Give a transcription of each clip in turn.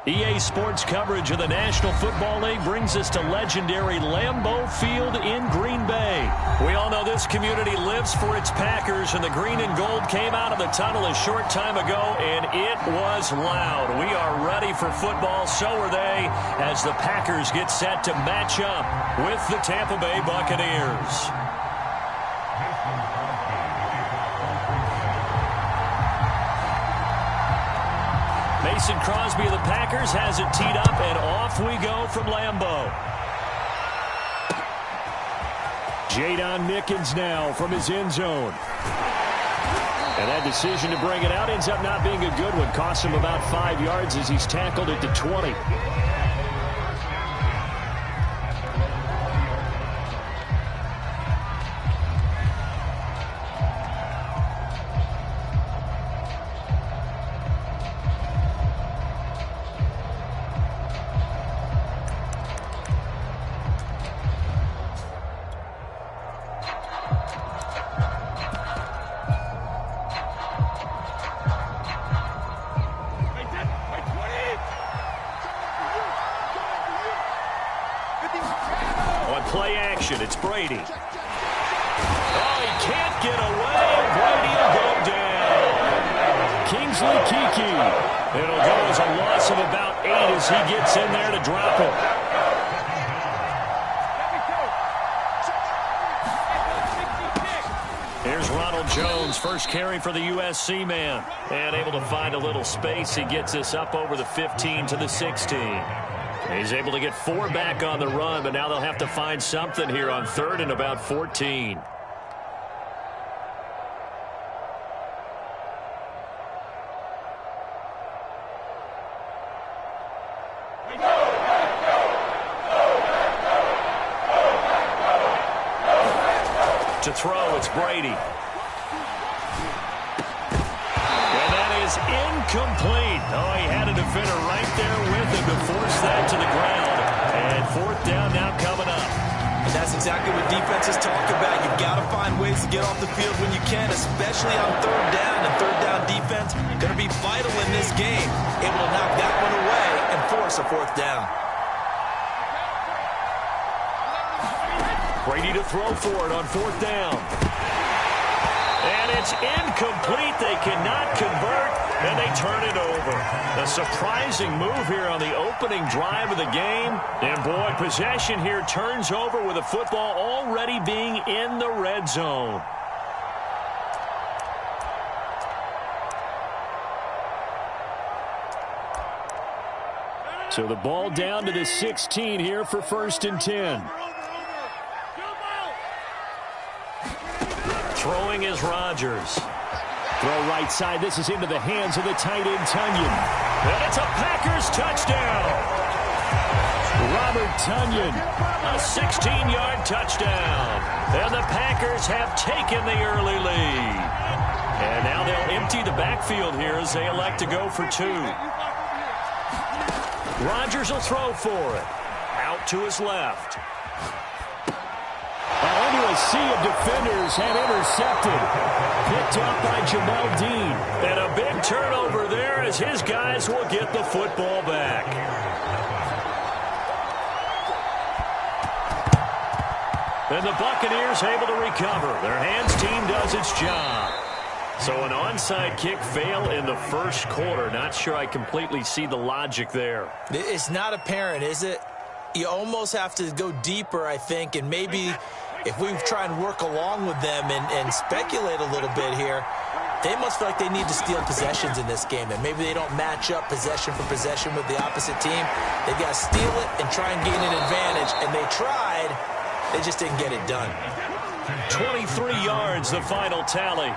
EA Sports coverage of the National Football League brings us to legendary Lambeau Field in Green Bay. We all know this community lives for its Packers, and the green and gold came out of the tunnel a short time ago, and it was loud. We are ready for football, so are they, as the Packers get set to match up with the Tampa Bay Buccaneers. Mason Crosby of the Packers has it teed up, and off we go from Lambeau. Jadon Mickens now from his end zone. And that decision to bring it out ends up not being a good one. Costs him about 5 yards as he's tackled at the 20. Play action, it's Brady. Oh, he can't get away. Brady will go down. Kingsley Keke. It'll go as a loss of about 8 as he gets in there to drop him. Here's Ronald Jones, first carry for the USC man. And able to find a little space. He gets us up over the 15 to the 16. He's able to get 4 back on the run, but now they'll have to find something here on 3rd and about 14. To throw, it's Brady. Incomplete. Oh, he had a defender right there with him to force that to the ground. And 4th down now coming up. And that's exactly what defenses talk about. You've got to find ways to get off the field when you can, especially on 3rd down. And 3rd down defense going to be vital in this game. Able to knock that one away and force a 4th down. Brady to throw for it on 4th down. And it's incomplete. They cannot convert, and they turn it over. A surprising move here on the opening drive of the game. And, boy, possession here turns over with the football already being in the red zone. So the ball down to the 16 here for 1st and 10. Throwing is Rodgers. Throw right side. This is into the hands of the tight end, Tonyan. And it's a Packers touchdown. Robert Tonyan, a 16-yard touchdown. And the Packers have taken the early lead. And now they'll empty the backfield here as they elect to go for 2. Rodgers will throw for it. Out to his left. Into a sea of defenders and intercepted. Picked up by Jamel Dean. And a big turnover there as his guys will get the football back. And the Buccaneers able to recover. Their hands team does its job. So an onside kick fail in the 1st quarter. Not sure I completely see the logic there. It's not apparent, is it? You almost have to go deeper, I think, and maybe if we try and work along with them and speculate a little bit here, they must feel like they need to steal possessions in this game, and maybe they don't match up possession for possession with the opposite team. They've got to steal it and try and gain an advantage, and they tried. They just didn't get it done. 23 yards, the final tally.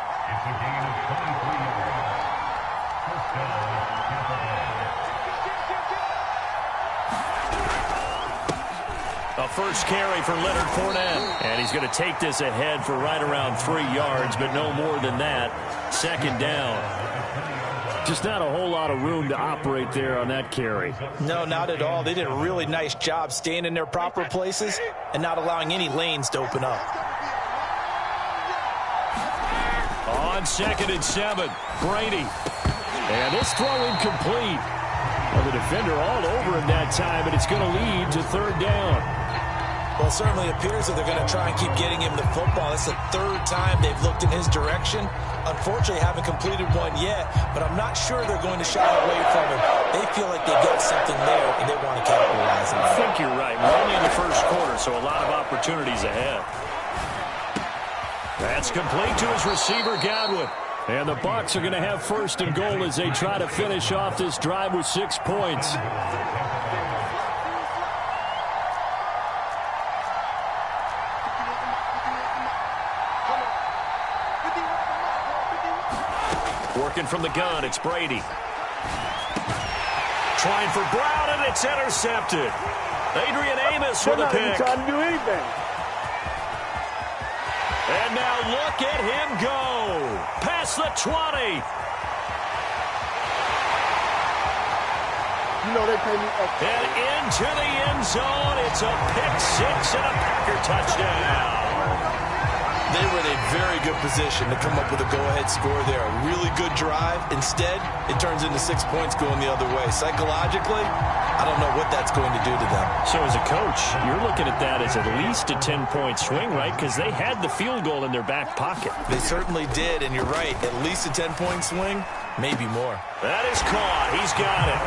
A first carry for Leonard Fournette. And he's going to take this ahead for right around 3 yards, but no more than that. 2nd down. Just not a whole lot of room to operate there on that carry. No, not at all. They did a really nice job staying in their proper places and not allowing any lanes to open up. On 2nd and 7, Brady. And this throw incomplete. Well, the defender all over him that time, and it's going to lead to third down. Well, it certainly appears that they're going to try and keep getting him the football. It's the third time they've looked in his direction. Unfortunately, haven't completed one yet, but I'm not sure they're going to shy away from him. They feel like they've got something there, and they want to capitalize on it. I think you're right. We're only in the first quarter, so a lot of opportunities ahead. That's complete to his receiver, Godwin. And the Bucs are going to have first and goal as they try to finish off this drive with 6 points. Working from the gun, it's Brady. Trying for Brown, and it's intercepted. Adrian Amos with a pick. Trying to do anything. And now look at him go. Past the 20. You know they pay me up. And into the end zone. It's a pick six and a Packer touchdown. They were in a very good position to come up with a go-ahead score there. A really good drive. Instead, it turns into 6 points going the other way. Psychologically, I don't know what that's going to do to them. So as a coach, you're looking at that as at least a 10-point swing, right? Because they had the field goal in their back pocket. They certainly did, and you're right. At least a 10-point swing, maybe more. That is caught. He's got it.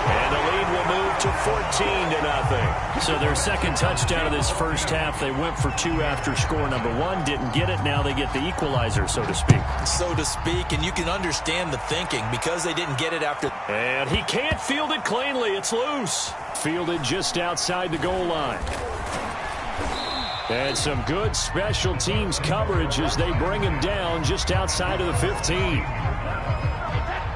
And the lead will move to 14-0. So their second touchdown of this first half, they went for 2 after score number 1. Didn't get it. Now they get the equalizer, so to speak. So to speak, and you can understand the thinking because they didn't get it after. And he can't field it cleanly. It's loose. Fielded just outside the goal line. And some good special teams coverage as they bring him down just outside of the 15.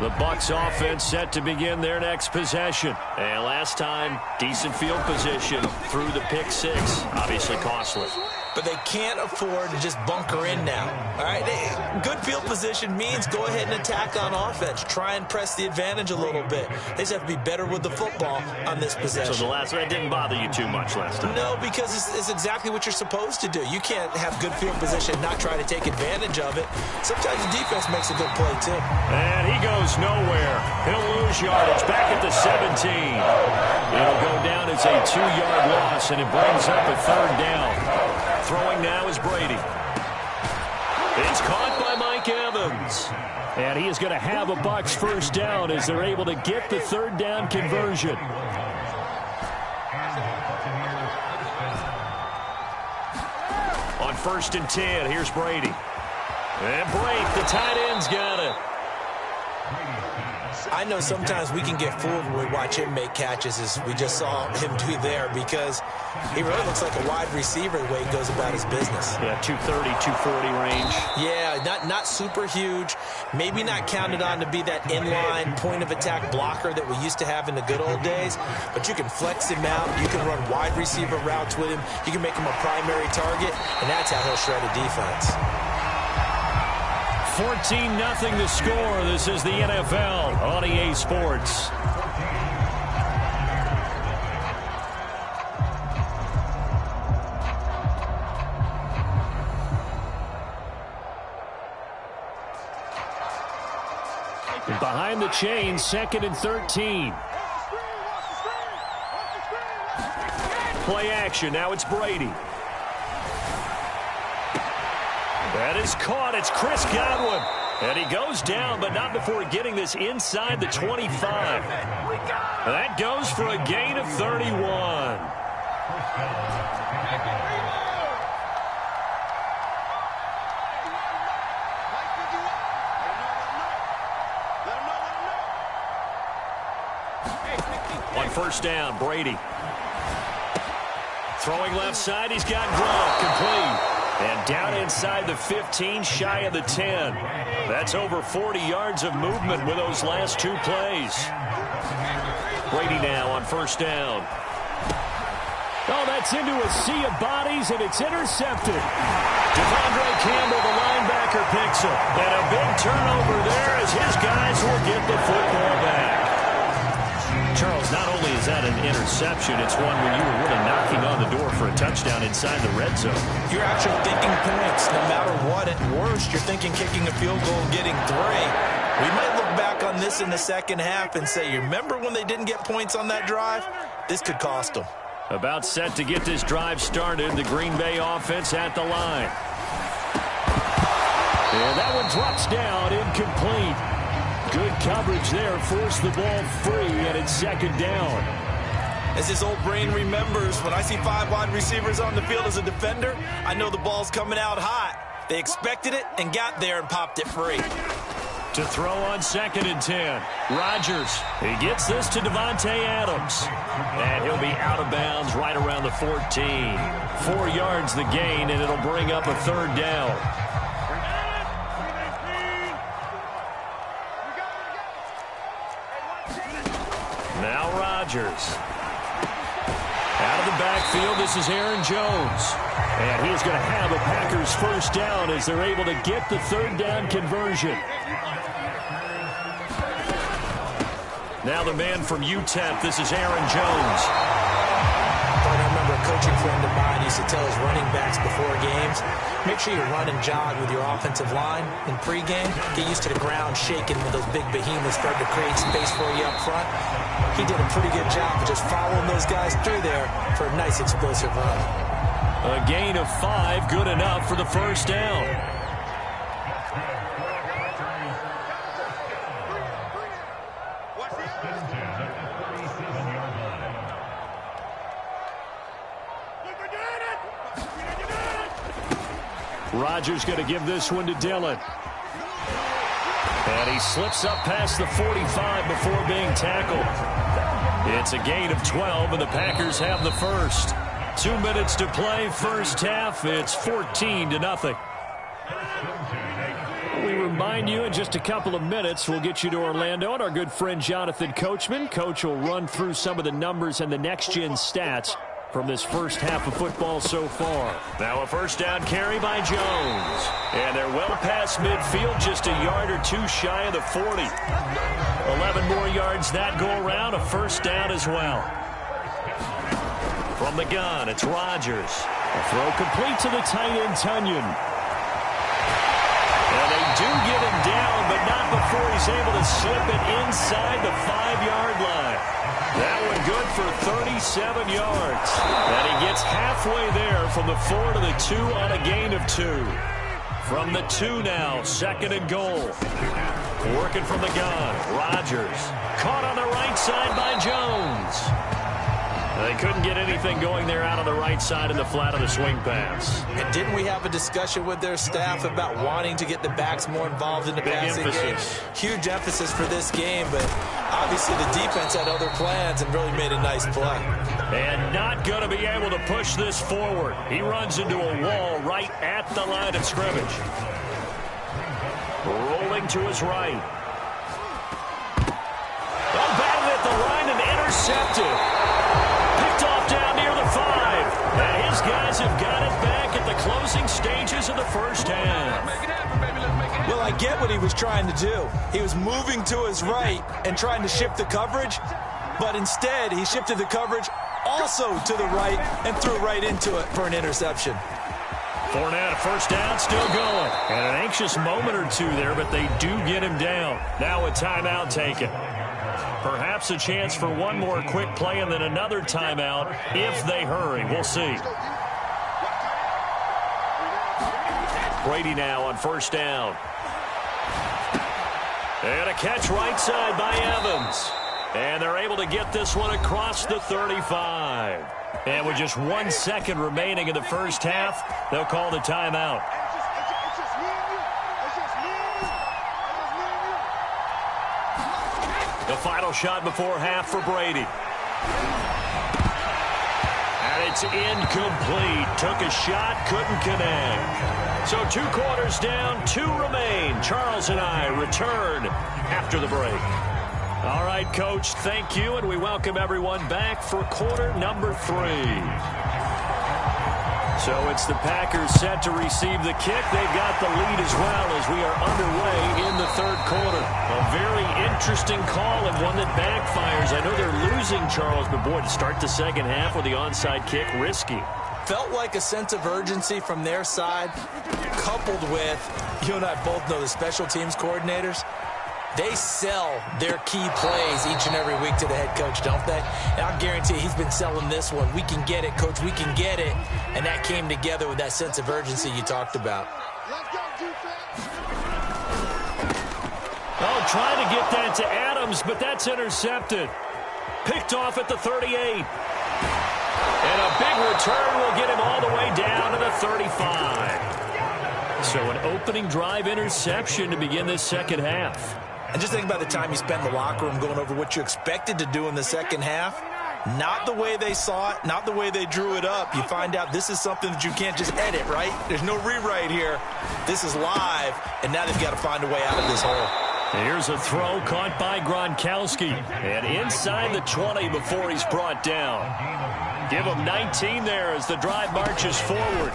The Bucs offense set to begin their next possession. And last time, decent field position through the pick six. Obviously costly. But they can't afford to just bunker in now. All right, good field position means go ahead and attack on offense. Try and press the advantage a little bit. They just have to be better with the football on this possession. So the last one didn't bother you too much last time? No, because it's exactly what you're supposed to do. You can't have good field position and not try to take advantage of it. Sometimes the defense makes a good play, too. And he goes nowhere. He'll lose yardage back at the 17. It'll go down as a 2-yard loss, and it brings up a third down. Throwing now is Brady. It's caught by Mike Evans. And he is going to have a Bucs first down as they're able to get the third down conversion. On 1st and 10, here's Brady. And Brake, the tight end's got it. I know sometimes we can get fooled when we watch him make catches, as we just saw him do there, because he really looks like a wide receiver the way he goes about his business. Yeah, 230, 240 range. Yeah, not super huge. Maybe not counted on to be that inline point-of-attack blocker that we used to have in the good old days, but you can flex him out. You can run wide receiver routes with him. You can make him a primary target, and that's how he'll shred a defense. 14-0 the score. This is the NFL on EA Sports. Behind the chain, 2nd and 13. Play action. Now it's Brady. That is caught. It's Chris Godwin. And he goes down, but not before getting this inside the 25. That goes for a gain of 31. On 1st down, Brady. Throwing left side, he's got Gronk, complete. And down inside the 15, shy of the 10. That's over 40 yards of movement with those last 2 plays. Brady now on 1st down. Oh, that's into a sea of bodies, and it's intercepted. Devondre Campbell, the linebacker, picks him. And a big turnover there as his guys will get the football back. Charles, not only is that an interception, it's one where you were really knocking on the door for a touchdown inside the red zone. You're actually thinking points no matter what. At worst, you're thinking kicking a field goal and getting 3. We might look back on this in the second half and say, you remember when they didn't get points on that drive? This could cost them. About set to get this drive started. The Green Bay offense at the line. And that one drops down, incomplete. Good coverage there. Forced the ball free, and it's second down. As his old brain remembers, when I see 5 wide receivers on the field as a defender, I know the ball's coming out hot. They expected it and got there and popped it free. To throw on 2nd and 10. Rodgers. He gets this to Devontae Adams. And he'll be out of bounds right around the 14. 4 yards the gain, and it'll bring up a 3rd down. Now Rodgers. Out of the backfield, this is Aaron Jones. And he is going to have a Packers first down as they're able to get the 3rd down conversion. Now the man from UTEP, this is Aaron Jones. I remember a coaching friend of mine used to tell his running backs before games, make sure you run and jog with your offensive line in pregame. Get used to the ground shaking when those big behemoths start to create space for you up front. He did a pretty good job of just following those guys through there for a nice explosive run. A gain of 5, good enough for the first down. Rodgers going to give this one to Dillon. And he slips up past the 45 before being tackled. It's a gain of 12, and the Packers have the first. 2 minutes to play, first half. It's 14-0. We remind you in just a couple of minutes, we'll get you to Orlando and our good friend Jonathan Coachman. Coach will run through some of the numbers and the next-gen stats from this first half of football so far. Now a first down carry by Jones. And they're well past midfield, just a yard or 2 shy of the 40. 11 more yards that go around, a first down as well. From the gun, it's Rodgers. A throw complete to the tight end, Tunyon. And they do get him down, but not before he's able to slip it inside the 5-yard line. That one good for 37 yards. And he gets halfway there from the 4 to the 2 on a gain of 2. From the 2 now, 2nd and goal. Working from the gun, Rodgers. Caught on the right side by Jones. They couldn't get anything going there out on the right side in the flat of the swing pass. And didn't we have a discussion with their staff about wanting to get the backs more involved in the passing game? Huge emphasis for this game, but obviously the defense had other plans and really made a nice play. And not going to be able to push this forward. He runs into a wall right at the line of scrimmage. Rolling to his right. Well, batted at the line and intercepted. Picked off down near the 5. And his guys have got it back at the closing stages of the first half. Well, I get what he was trying to do. He was moving to his right and trying to shift the coverage, but instead he shifted the coverage also to the right and threw right into it for an interception. Fournette, first down, still going. And an anxious moment or 2 there, but they do get him down. Now a timeout taken. Perhaps a chance for one more quick play and then another timeout if they hurry. We'll see. Brady now on first down. And a catch right side by Evans. And they're able to get this one across the 35. And with just 1 second remaining in the first half, they'll call the timeout. The final shot before half for Brady. And it's incomplete. Took a shot, couldn't connect. So 2 quarters down, 2 remain. Charles and I return after the break. All right, Coach, thank you, and we welcome everyone back for quarter number 3. So it's the Packers set to receive the kick. They've got the lead as well as we are underway in the 3rd quarter. A very interesting call and one that backfires. I know they're losing, Charles, but boy, to start the second half with the onside kick, risky. Felt like a sense of urgency from their side, coupled with, you and I both know the special teams coordinators. They sell their key plays each and every week to the head coach, don't they? And I guarantee he's been selling this one. We can get it, coach. We can get it. And that came together with that sense of urgency you talked about. Oh, trying to get that to Adams, but that's intercepted. Picked off at the 38. And a big return will get him all the way down to the 35. So an opening drive interception to begin this second half. And just think about the time you spent in the locker room going over what you expected to do in the second half. Not the way they saw it, not the way they drew it up. You find out this is something that you can't just edit, right? There's no rewrite here. This is live, and now they've got to find a way out of this hole. Here's a throw caught by Gronkowski. And inside the 20 before he's brought down. Give him 19 there as the drive marches forward.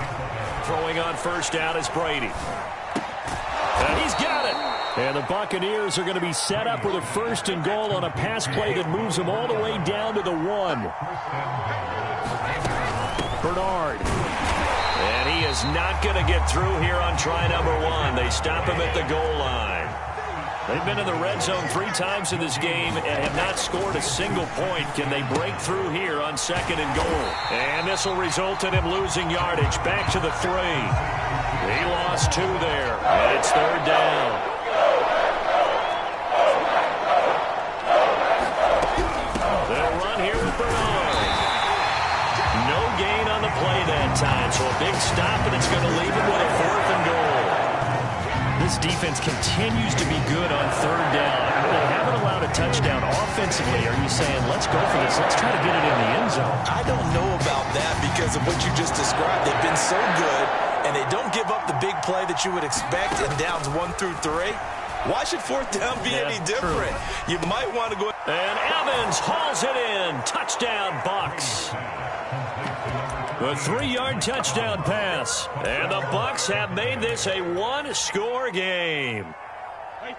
Throwing on first down is Brady. And he's got it. And the Buccaneers are going to be set up with a first and goal on a pass play that moves them all the way down to the 1. Bernard. And he is not going to get through here on try number 1. They stop him at the goal line. They've been in the red zone 3 times in this game and have not scored a single point. Can they break through here on second and goal? And this will result in him losing yardage. Back to the 3. He lost 2 there. And it's third down. They'll run here with Bernard. No gain on the play that time. So a big stop, and it's going to leave him with a 4th and goal. This defense continues to be good on third down. They haven't allowed a touchdown offensively. Are you saying, let's go for this, let's try to get it in the end zone? I don't know about that because of what you just described. They've been so good, and they don't give up the big play that you would expect in downs 1 through 3. Why should 4th down be any different? True. You might want to go. And Evans hauls it in. Touchdown, Bucs. A 3-yard touchdown pass. And the Bucs have made this a 1-score game.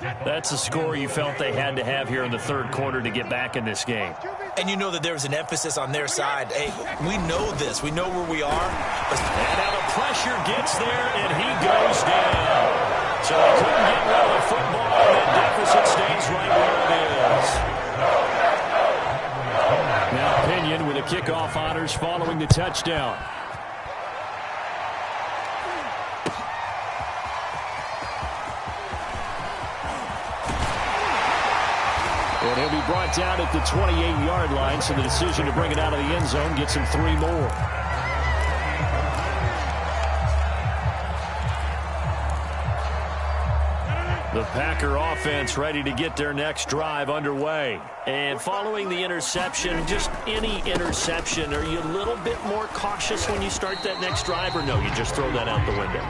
That's a score you felt they had to have here in the third quarter to get back in this game. And you know that there was an emphasis on their side. Hey, we know this. We know where we are. And now the pressure gets there, and he goes down. So he couldn't get rid of the football, and that deficit stays right where it is. Now Pinion with the kickoff honors following the touchdown. And he'll be brought down at the 28-yard line, so the decision to bring it out of the end zone gets him 3 more. The Packer offense ready to get their next drive underway. And following the interception, just any interception, are you a little bit more cautious when you start that next drive, or no, you just throw that out the window?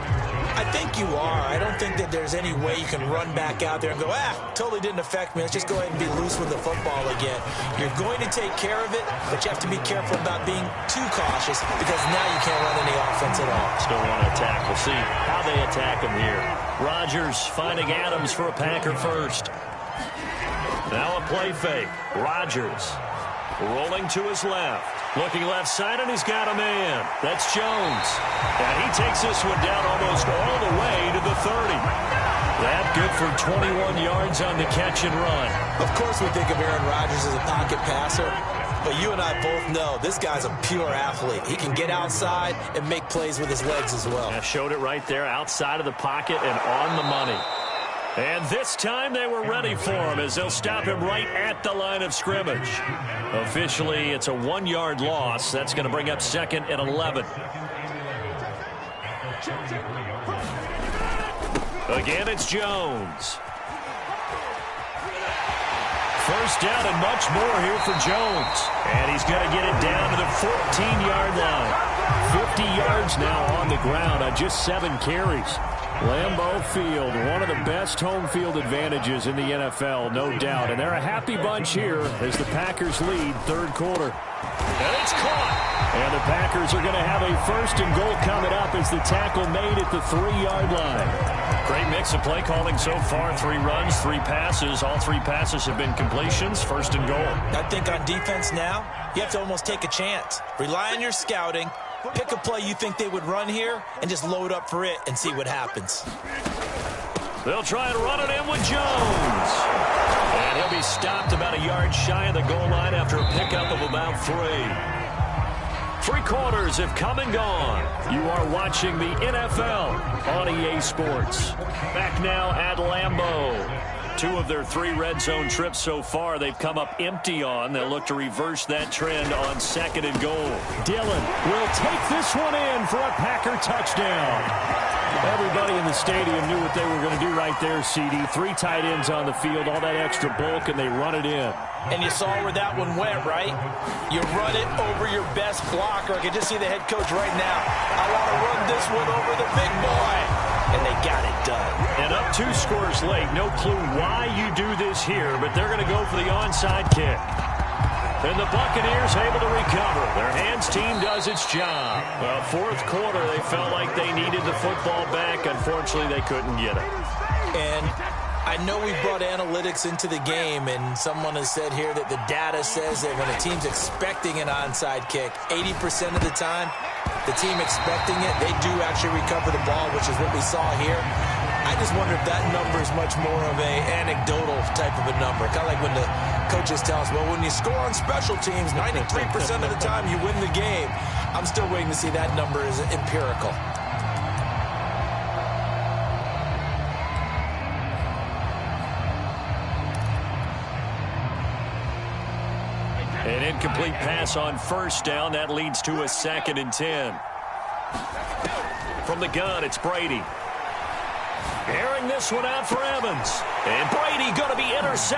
I think you are. I don't think that there's any way you can run back out there and go, totally didn't affect me. Let's just go ahead and be loose with the football again. You're going to take care of it, but you have to be careful about being too cautious because now you can't run any offense at all. Still want to attack. We'll see how they attack him here. Rodgers finding Adams for a Packer first. Now a play fake. Rodgers rolling to his left. Looking left side, and he's got a man. That's Jones. And he takes this one down almost all the way to the 30. That good for 21 yards on the catch and run. Of course we think of Aaron Rodgers as a pocket passer, but you and I both know this guy's a pure athlete. He can get outside and make plays with his legs as well. Yeah, showed it right there outside of the pocket and on the money. And this time they were ready for him as they'll stop him right at the line of scrimmage. Officially, it's a 1-yard loss. That's going to bring up 2nd and 11. Again, it's Jones. First down and much more here for Jones. And he's going to get it down to the 14-yard line. 50 yards now on the ground on just 7 carries. Lambeau Field, one of the best home field advantages in the NFL, no doubt. And they're a happy bunch here as the Packers lead third quarter. And it's caught. And the Packers are going to have a first and goal coming up as the tackle made at the 3-yard line. Great mix of play calling so far. 3 runs, 3 passes. All 3 passes have been completions. First and goal. I think on defense now, you have to almost take a chance. Rely on your scouting. Pick a play you think they would run here and just load up for it and see what happens. They'll try and run it in with Jones. And he'll be stopped about a yard shy of the goal line after a pickup of about 3. 3 quarters have come and gone. You are watching the NFL on EA Sports. Back now at Lambeau. 2 of their 3 red zone trips so far they've come up empty on. They'll look to reverse that trend on 2nd and goal. Dillon will take this one in for a Packer touchdown. Everybody in the stadium knew what they were going to do right there, CD. 3 tight ends on the field, all that extra bulk, and they run it in. And you saw where that one went, right? You run it over your best blocker. I can just see the head coach right now. I want to run this one over the big boy. And they got it done. And up 2 scores late. No clue why you do this here, but they're going to go for the onside kick. And the Buccaneers able to recover. Their hands team does its job. Well, 4th quarter, they felt like they needed the football back. Unfortunately, they couldn't get it. And I know we brought analytics into the game, and someone has said here that the data says that when a team's expecting an onside kick, 80% of the time, the team expecting it, they do actually recover the ball, which is what we saw here. I just wonder if that number is much more of a anecdotal type of a number. Kind of like when the coaches tell us, well, when you score on special teams, 93% of the time you win the game. I'm still waiting to see that number is empirical. An incomplete pass on 1st down. That leads to a 2nd and 10. From the gun, it's Brady. Airing this one out for Evans. And Brady going to be intercepted.